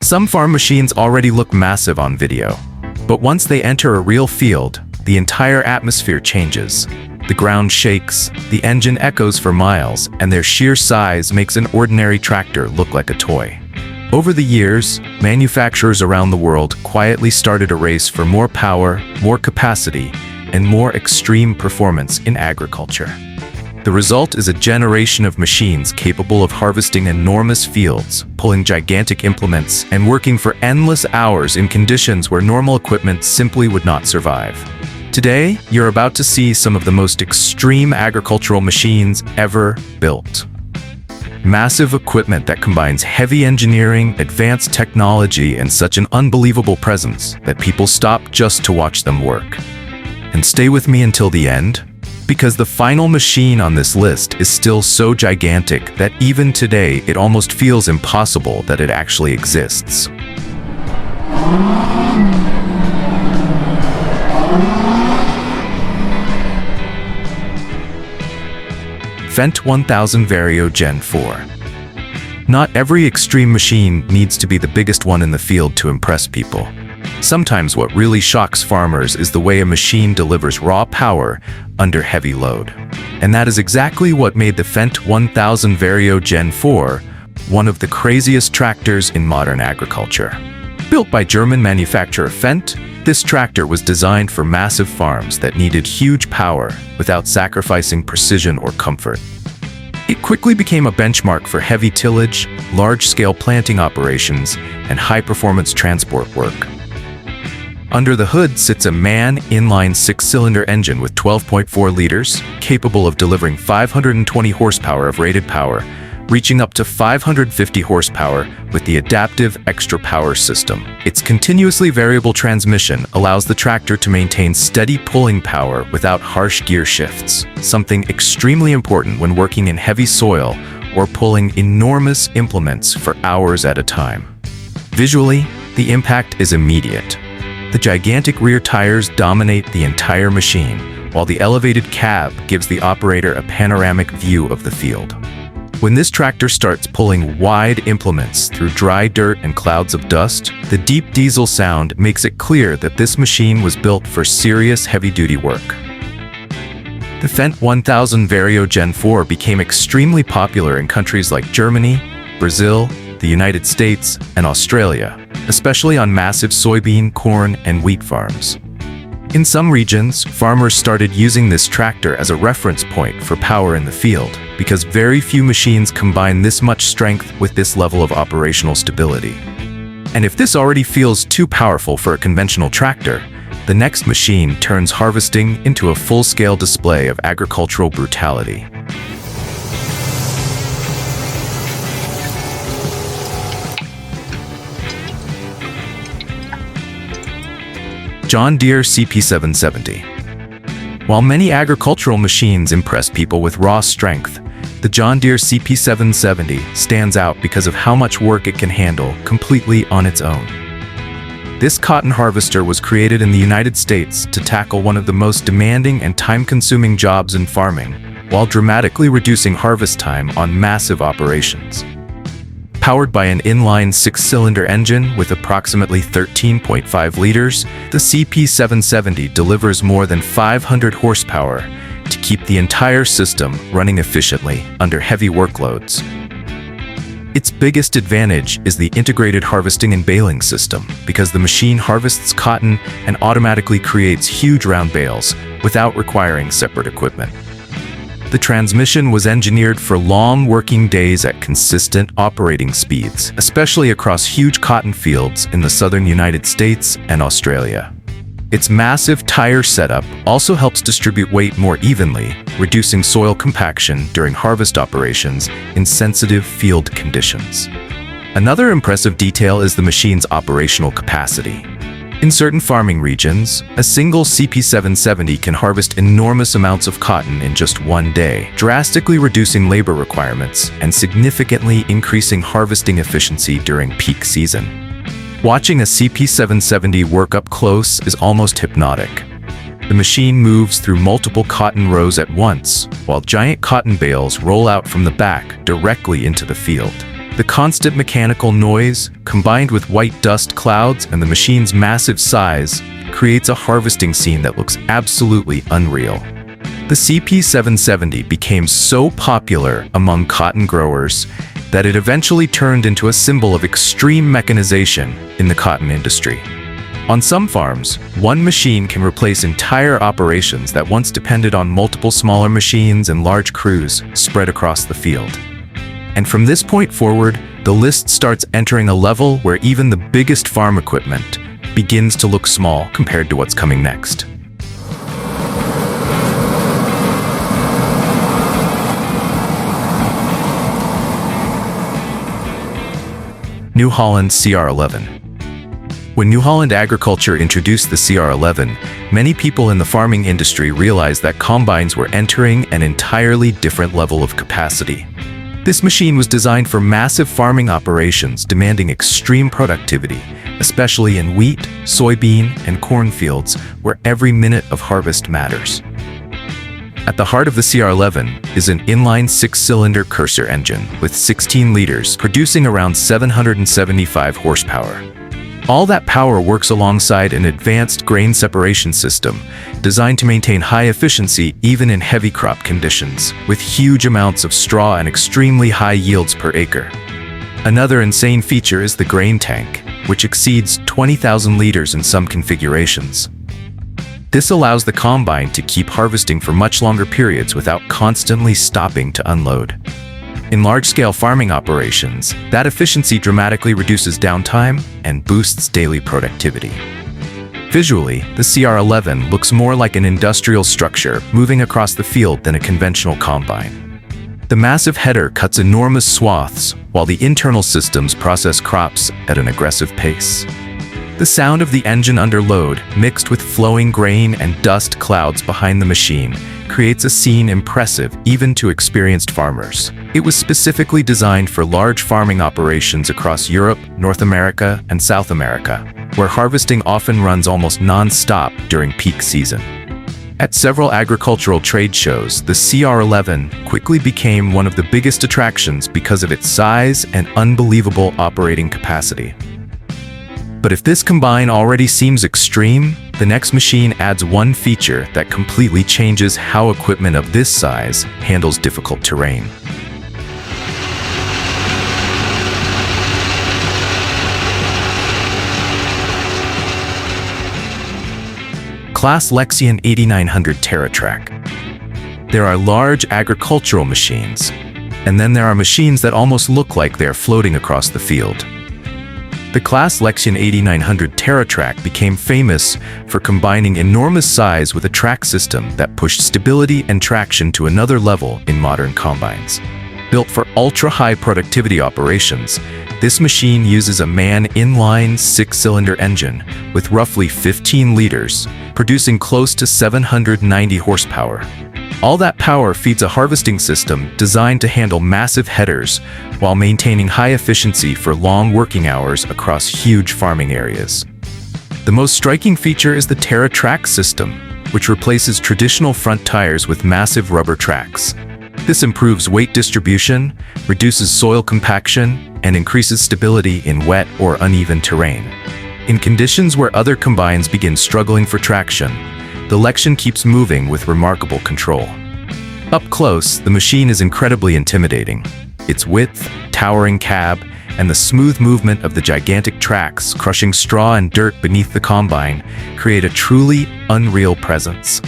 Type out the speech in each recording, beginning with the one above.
Some farm machines already look massive on video, but once they enter a real field, the entire atmosphere changes. The ground shakes, the engine echoes for miles, and their sheer size makes an ordinary tractor look like a toy. Over the years, manufacturers around the world quietly started a race for more power, more capacity, and more extreme performance in agriculture. The result is a generation of machines capable of harvesting enormous fields, pulling gigantic implements, and working for endless hours in conditions where normal equipment simply would not survive. Today, you're about to see some of the most extreme agricultural machines ever built. Massive equipment that combines heavy engineering, advanced technology, and such an unbelievable presence that people stop just to watch them work. And stay with me until the end, because the final machine on this list is still so gigantic that even today it almost feels impossible that it actually exists. Fendt 1000 Vario Gen 4. Not every extreme machine needs to be the biggest one in the field to impress people. Sometimes what really shocks farmers is the way a machine delivers raw power under heavy load. And that is exactly what made the Fendt 1000 Vario Gen 4 one of the craziest tractors in modern agriculture. Built by German manufacturer Fendt, this tractor was designed for massive farms that needed huge power without sacrificing precision or comfort. It quickly became a benchmark for heavy tillage, large-scale planting operations, and high-performance transport work. Under the hood sits a MAN inline six-cylinder engine with 12.4 liters, capable of delivering 520 horsepower of rated power, reaching up to 550 horsepower with the adaptive extra power system. Its continuously variable transmission allows the tractor to maintain steady pulling power without harsh gear shifts, something extremely important when working in heavy soil or pulling enormous implements for hours at a time. Visually, the impact is immediate. The gigantic rear tires dominate the entire machine, while the elevated cab gives the operator a panoramic view of the field. When this tractor starts pulling wide implements through dry dirt and clouds of dust, the deep diesel sound makes it clear that this machine was built for serious heavy-duty work. The Fendt 1000 Vario Gen 4 became extremely popular in countries like Germany, Brazil, the United States, and Australia, especially on massive soybean, corn, and wheat farms. In some regions, farmers started using this tractor as a reference point for power in the field, because very few machines combine this much strength with this level of operational stability. And if this already feels too powerful for a conventional tractor, the next machine turns harvesting into a full-scale display of agricultural brutality. John Deere CP770. While many agricultural machines impress people with raw strength, the John Deere CP770 stands out because of how much work it can handle completely on its own. This cotton harvester was created in the United States to tackle one of the most demanding and time-consuming jobs in farming, while dramatically reducing harvest time on massive operations. Powered by an inline six-cylinder engine with approximately 13.5 liters, the CP770 delivers more than 500 horsepower to keep the entire system running efficiently under heavy workloads. Its biggest advantage is the integrated harvesting and baling system, because the machine harvests cotton and automatically creates huge round bales without requiring separate equipment. The transmission was engineered for long working days at consistent operating speeds, especially across huge cotton fields in the southern United States and Australia. Its massive tire setup also helps distribute weight more evenly, reducing soil compaction during harvest operations in sensitive field conditions. Another impressive detail is the machine's operational capacity. In certain farming regions, a single CP770 can harvest enormous amounts of cotton in just one day, drastically reducing labor requirements and significantly increasing harvesting efficiency during peak season. Watching a CP770 work up close is almost hypnotic. The machine moves through multiple cotton rows at once, while giant cotton bales roll out from the back directly into the field. The constant mechanical noise, combined with white dust clouds and the machine's massive size, creates a harvesting scene that looks absolutely unreal. The CP770 became so popular among cotton growers that it eventually turned into a symbol of extreme mechanization in the cotton industry. On some farms, one machine can replace entire operations that once depended on multiple smaller machines and large crews spread across the field. And from this point forward, the list starts entering a level where even the biggest farm equipment begins to look small compared to what's coming next. New Holland CR11. When New Holland Agriculture introduced the CR11, many people in the farming industry realized that combines were entering an entirely different level of capacity. This machine was designed for massive farming operations demanding extreme productivity, especially in wheat, soybean, and corn fields where every minute of harvest matters. At the heart of the CR11 is an inline six-cylinder Cursor engine with 16 liters, producing around 775 horsepower. All that power works alongside an advanced grain separation system designed to maintain high efficiency even in heavy crop conditions, with huge amounts of straw and extremely high yields per acre. Another insane feature is the grain tank, which exceeds 20,000 liters in some configurations. This allows the combine to keep harvesting for much longer periods without constantly stopping to unload. In large-scale farming operations, that efficiency dramatically reduces downtime and boosts daily productivity. Visually, the CR11 looks more like an industrial structure moving across the field than a conventional combine. The massive header cuts enormous swaths, while the internal systems process crops at an aggressive pace. The sound of the engine under load, mixed with flowing grain and dust clouds behind the machine, creates a scene impressive even to experienced farmers. It was specifically designed for large farming operations across Europe, North America, and South America, where harvesting often runs almost non-stop during peak season. At several agricultural trade shows, the CR11 quickly became one of the biggest attractions because of its size and unbelievable operating capacity. But if this combine already seems extreme, the next machine adds one feature that completely changes how equipment of this size handles difficult terrain. Class Lexion 8900 TerraTrak. There are large agricultural machines, and then there are machines that almost look like they're floating across the field. The Class Lexion 8900 TerraTrak became famous for combining enormous size with a track system that pushed stability and traction to another level in modern combines. Built for ultra-high productivity operations, this machine uses a man-inline six-cylinder engine with roughly 15 liters, producing close to 790 horsepower. All that power feeds a harvesting system designed to handle massive headers while maintaining high efficiency for long working hours across huge farming areas. The most striking feature is the TerraTrak system, which replaces traditional front tires with massive rubber tracks. This improves weight distribution, reduces soil compaction, and increases stability in wet or uneven terrain. In conditions where other combines begin struggling for traction, the Lexion keeps moving with remarkable control. Up close, the machine is incredibly intimidating. Its width, towering cab, and the smooth movement of the gigantic tracks crushing straw and dirt beneath the combine create a truly unreal presence.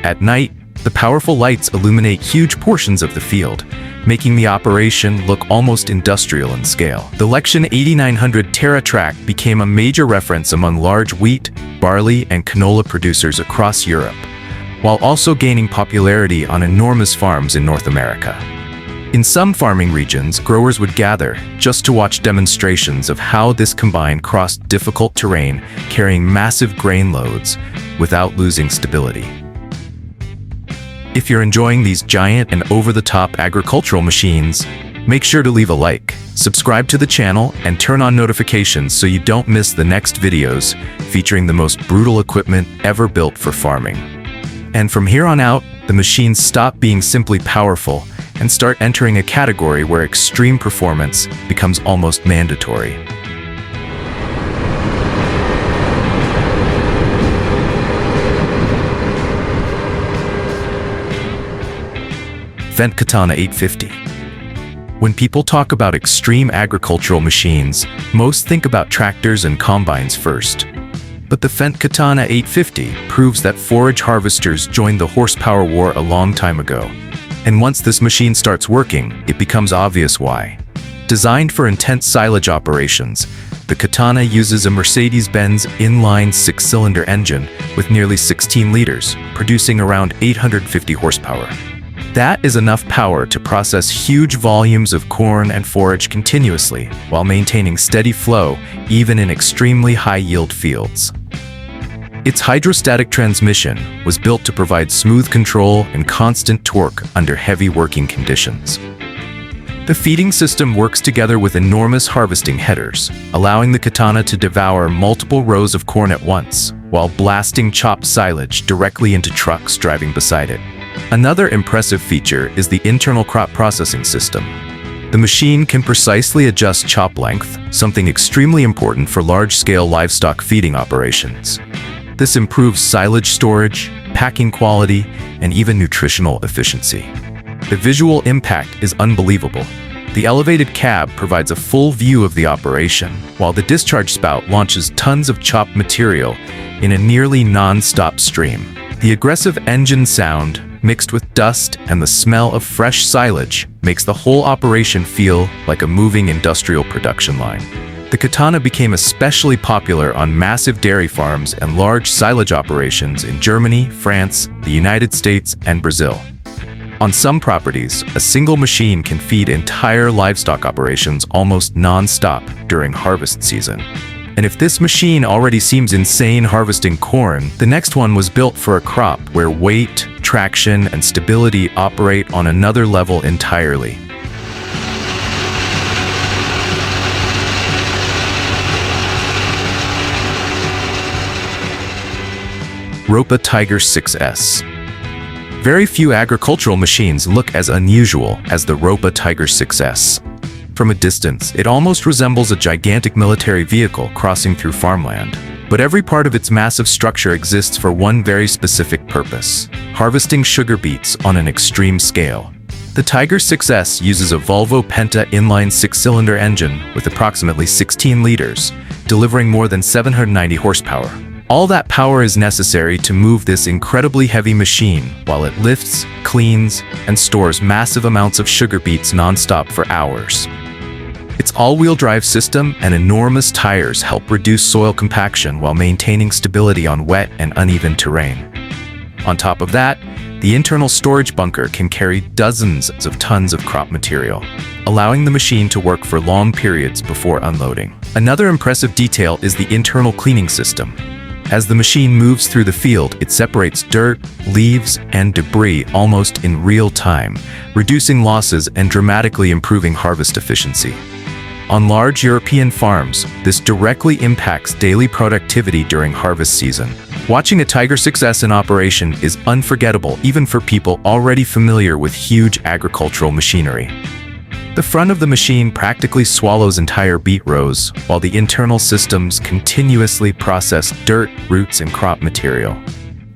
At night, the powerful lights illuminate huge portions of the field, making the operation look almost industrial in scale. The Lexion 8900 TerraTrak became a major reference among large wheat, barley, and canola producers across Europe, while also gaining popularity on enormous farms in North America. In some farming regions, growers would gather just to watch demonstrations of how this combine crossed difficult terrain, carrying massive grain loads without losing stability. If you're enjoying these giant and over-the-top agricultural machines, make sure to leave a like, subscribe to the channel, and turn on notifications so you don't miss the next videos featuring the most brutal equipment ever built for farming. And from here on out, the machines stop being simply powerful and start entering a category where extreme performance becomes almost mandatory. Fendt Katana 850. When people talk about extreme agricultural machines, most think about tractors and combines first. But the Fendt Katana 850 proves that forage harvesters joined the horsepower war a long time ago. And once this machine starts working, it becomes obvious why. Designed for intense silage operations, the Katana uses a Mercedes-Benz inline six-cylinder engine with nearly 16 liters, producing around 850 horsepower. That is enough power to process huge volumes of corn and forage continuously while maintaining steady flow even in extremely high-yield fields. Its hydrostatic transmission was built to provide smooth control and constant torque under heavy working conditions. The feeding system works together with enormous harvesting headers, allowing the Katana to devour multiple rows of corn at once, while blasting chopped silage directly into trucks driving beside it. Another impressive feature is the internal crop processing system. The machine can precisely adjust chop length, something extremely important for large-scale livestock feeding operations. This improves silage storage, packing quality, and even nutritional efficiency. The visual impact is unbelievable. The elevated cab provides a full view of the operation, while the discharge spout launches tons of chopped material in a nearly non-stop stream. The aggressive engine sound, mixed with dust and the smell of fresh silage, makes the whole operation feel like a moving industrial production line. The Katana became especially popular on massive dairy farms and large silage operations in Germany, France, the United States, and Brazil. On some properties, a single machine can feed entire livestock operations almost non-stop during harvest season. And if this machine already seems insane harvesting corn, the next one was built for a crop where weight, traction, and stability operate on another level entirely. Ropa Tiger 6S. Very few agricultural machines look as unusual as the Ropa Tiger 6S. From a distance, it almost resembles a gigantic military vehicle crossing through farmland. But every part of its massive structure exists for one very specific purpose: harvesting sugar beets on an extreme scale. The Tiger 6S uses a Volvo Penta inline six-cylinder engine with approximately 16 liters, delivering more than 790 horsepower. All that power is necessary to move this incredibly heavy machine while it lifts, cleans, and stores massive amounts of sugar beets non-stop for hours. Its all-wheel drive system and enormous tires help reduce soil compaction while maintaining stability on wet and uneven terrain. On top of that, the internal storage bunker can carry dozens of tons of crop material, allowing the machine to work for long periods before unloading. Another impressive detail is the internal cleaning system. As the machine moves through the field, it separates dirt, leaves, and debris almost in real time, reducing losses and dramatically improving harvest efficiency. On large European farms, this directly impacts daily productivity during harvest season. Watching a Tiger 6S in operation is unforgettable even for people already familiar with huge agricultural machinery. The front of the machine practically swallows entire beet rows, while the internal systems continuously process dirt, roots, and crop material.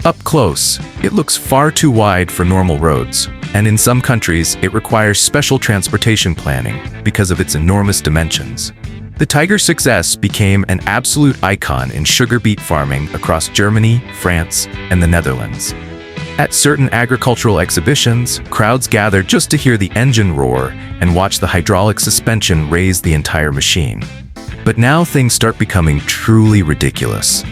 Up close, it looks far too wide for normal roads, and in some countries, it requires special transportation planning because of its enormous dimensions. The Tiger 6S became an absolute icon in sugar beet farming across Germany, France, and the Netherlands. At certain agricultural exhibitions, crowds gather just to hear the engine roar and watch the hydraulic suspension raise the entire machine. But now things start becoming truly ridiculous,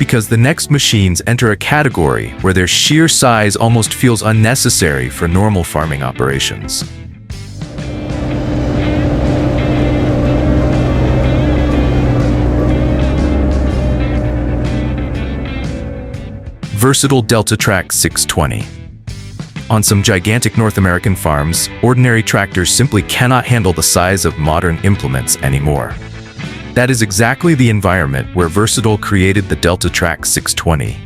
because the next machines enter a category where their sheer size almost feels unnecessary for normal farming operations. Versatile DeltaTrac 620. On some gigantic North American farms, ordinary tractors simply cannot handle the size of modern implements anymore. That is exactly the environment where Versatile created the DeltaTrac 620,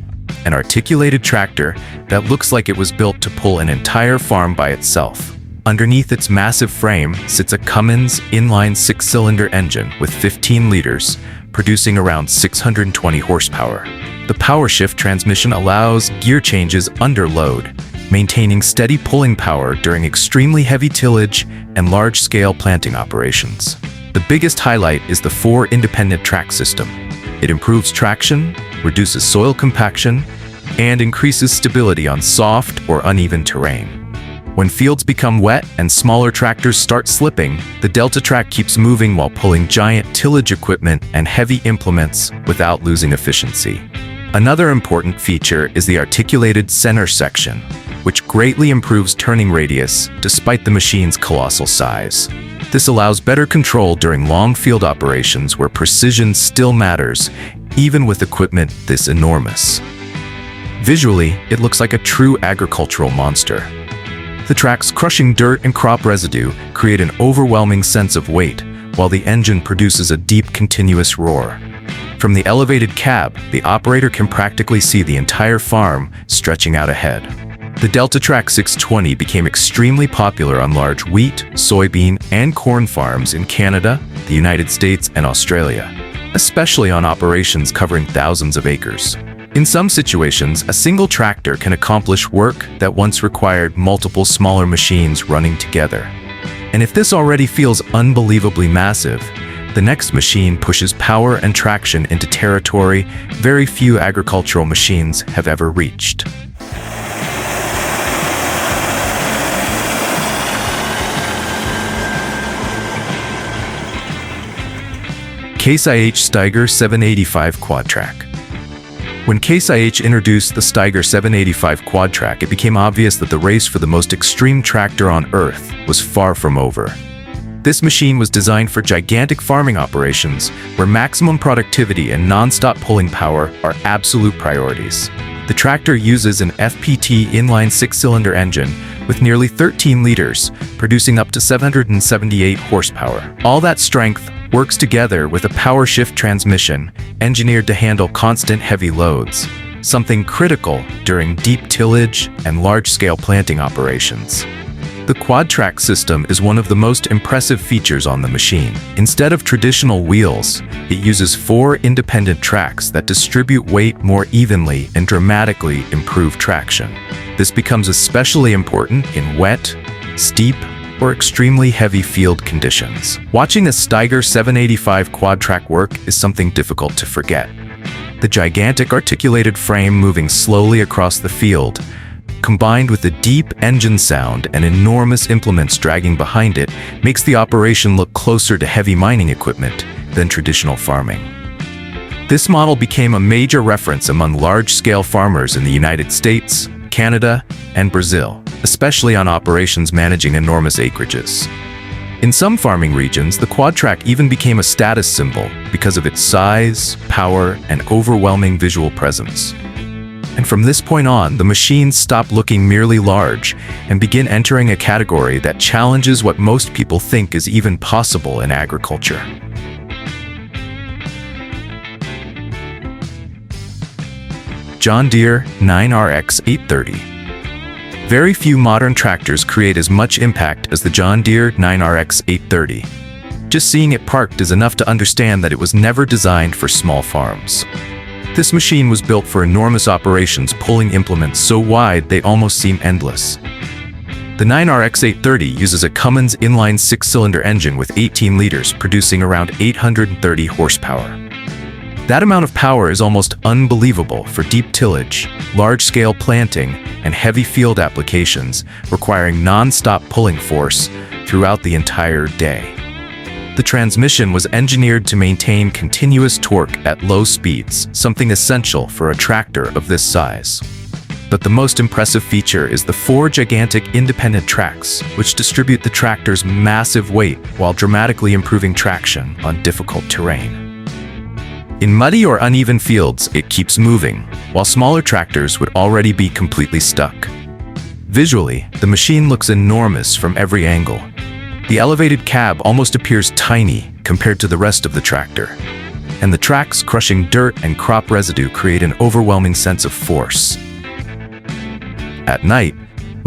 an articulated tractor that looks like it was built to pull an entire farm by itself. Underneath its massive frame sits a Cummins inline six-cylinder engine with 15 liters, producing around 620 horsepower. The PowerShift transmission allows gear changes under load, maintaining steady pulling power during extremely heavy tillage and large-scale planting operations. The biggest highlight is the 4-independent track system. It improves traction, reduces soil compaction, and increases stability on soft or uneven terrain. When fields become wet and smaller tractors start slipping, the DeltaTrack keeps moving while pulling giant tillage equipment and heavy implements without losing efficiency. Another important feature is the articulated center section, which greatly improves turning radius despite the machine's colossal size. This allows better control during long field operations where precision still matters, even with equipment this enormous. Visually, it looks like a true agricultural monster. The tracks crushing dirt and crop residue create an overwhelming sense of weight, while the engine produces a deep, continuous roar. From the elevated cab, the operator can practically see the entire farm stretching out ahead. The DeltaTrack 620 became extremely popular on large wheat, soybean, and corn farms in Canada, the United States, and Australia, especially on operations covering thousands of acres. In some situations, a single tractor can accomplish work that once required multiple smaller machines running together. And if this already feels unbelievably massive, the next machine pushes power and traction into territory very few agricultural machines have ever reached. Case IH Steiger 785 Quadtrack. When Case IH introduced the Steiger 785 Quadtrack, it became obvious that the race for the most extreme tractor on Earth was far from over. This machine was designed for gigantic farming operations, where maximum productivity and non-stop pulling power are absolute priorities. The tractor uses an FPT inline six-cylinder engine with nearly 13 liters, producing up to 778 horsepower. All that strength works together with a PowerShift transmission engineered to handle constant heavy loads, something critical during deep tillage and large-scale planting operations. The Quadtrack system is one of the most impressive features on the machine. Instead of traditional wheels, it uses 4 independent tracks that distribute weight more evenly and dramatically improve traction. This becomes especially important in wet, steep, or extremely heavy field conditions. Watching a Steiger 785 Quadtrack work is something difficult to forget. The gigantic articulated frame moving slowly across the field, combined with the deep engine sound and enormous implements dragging behind it, makes the operation look closer to heavy mining equipment than traditional farming. This model became a major reference among large-scale farmers in the United States, Canada, and Brazil, especially on operations managing enormous acreages. In some farming regions, the Quadtrack even became a status symbol because of its size, power, and overwhelming visual presence. And from this point on, the machines stop looking merely large and begin entering a category that challenges what most people think is even possible in agriculture. John Deere 9RX 830. Very few modern tractors create as much impact as the John Deere 9RX 830. Just seeing it parked is enough to understand that it was never designed for small farms. This machine was built for enormous operations, pulling implements so wide they almost seem endless. The 9RX 830 uses a Cummins inline six-cylinder engine with 18 liters, producing around 830 horsepower. That amount of power is almost unbelievable for deep tillage, large-scale planting, and heavy field applications requiring non-stop pulling force throughout the entire day. The transmission was engineered to maintain continuous torque at low speeds, something essential for a tractor of this size. But the most impressive feature is the 4 gigantic independent tracks, which distribute the tractor's massive weight while dramatically improving traction on difficult terrain. In muddy or uneven fields, it keeps moving, while smaller tractors would already be completely stuck. Visually, the machine looks enormous from every angle. The elevated cab almost appears tiny compared to the rest of the tractor, and the tracks crushing dirt and crop residue create an overwhelming sense of force. At night,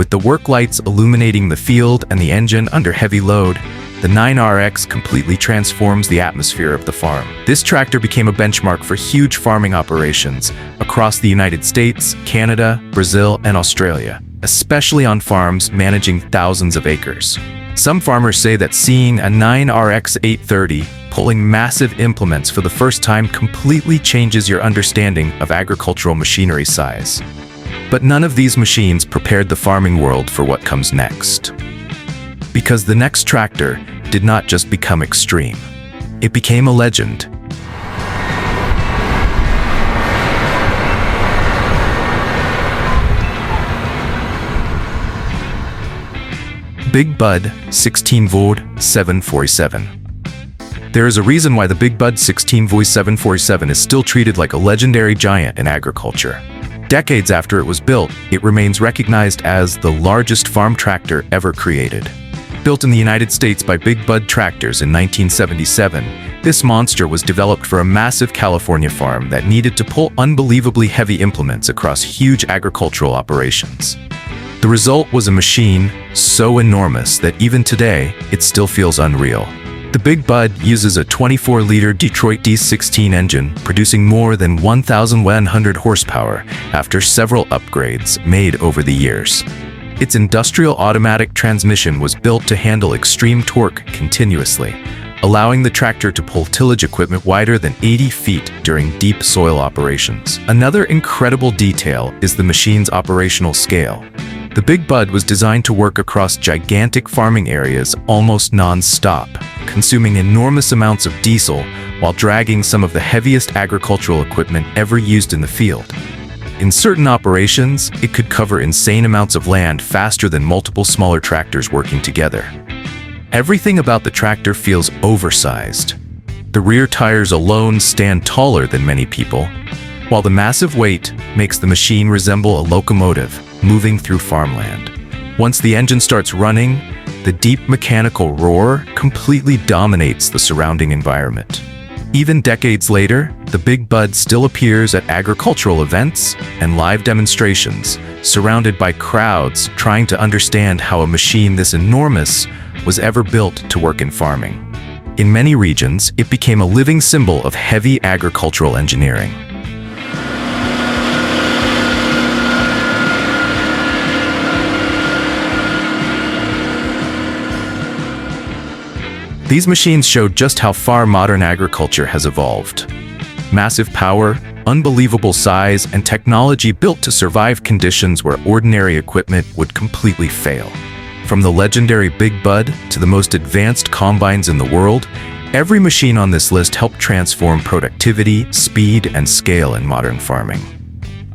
With the work lights illuminating the field and the engine under heavy load, the 9RX completely transforms the atmosphere of the farm. This tractor became a benchmark for huge farming operations across the United States, Canada, Brazil, and Australia, especially on farms managing thousands of acres. Some farmers say that seeing a 9RX 830 pulling massive implements for the first time completely changes your understanding of agricultural machinery size. But none of these machines prepared the farming world for what comes next. Because the next tractor did not just become extreme, it became a legend. Big Bud 16V 747. There is a reason why the Big Bud 16V 747 is still treated like a legendary giant in agriculture. Decades after it was built, it remains recognized as the largest farm tractor ever created. Built in the United States by Big Bud Tractors in 1977, this monster was developed for a massive California farm that needed to pull unbelievably heavy implements across huge agricultural operations. The result was a machine so enormous that even today, it still feels unreal. The Big Bud uses a 24-liter Detroit D16 engine, producing more than 1,100 horsepower after several upgrades made over the years. Its industrial automatic transmission was built to handle extreme torque continuously, allowing the tractor to pull tillage equipment wider than 80 feet during deep soil operations. Another incredible detail is the machine's operational scale. The Big Bud was designed to work across gigantic farming areas almost non-stop, consuming enormous amounts of diesel while dragging some of the heaviest agricultural equipment ever used in the field. In certain operations, it could cover insane amounts of land faster than multiple smaller tractors working together. Everything about the tractor feels oversized. The rear tires alone stand taller than many people, while the massive weight makes the machine resemble a locomotive moving through farmland. Once the engine starts running, the deep mechanical roar completely dominates the surrounding environment. Even decades later, the Big Bud still appears at agricultural events and live demonstrations, surrounded by crowds trying to understand how a machine this enormous was ever built to work in farming. In many regions, it became a living symbol of heavy agricultural engineering. These machines show just how far modern agriculture has evolved. Massive power, unbelievable size, and technology built to survive conditions where ordinary equipment would completely fail. From the legendary Big Bud to the most advanced combines in the world, every machine on this list helped transform productivity, speed, and scale in modern farming.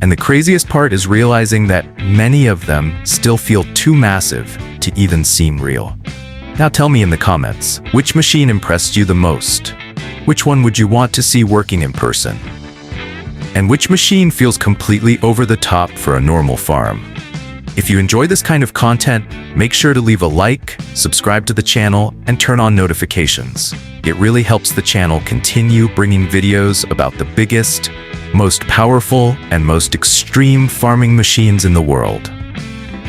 And the craziest part is realizing that many of them still feel too massive to even seem real. Now tell me in the comments, which machine impressed you the most? Which one would you want to see working in person? And which machine feels completely over the top for a normal farm? If you enjoy this kind of content, make sure to leave a like, subscribe to the channel, and turn on notifications. It really helps the channel continue bringing videos about the biggest, most powerful, and most extreme farming machines in the world.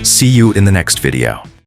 See you in the next video.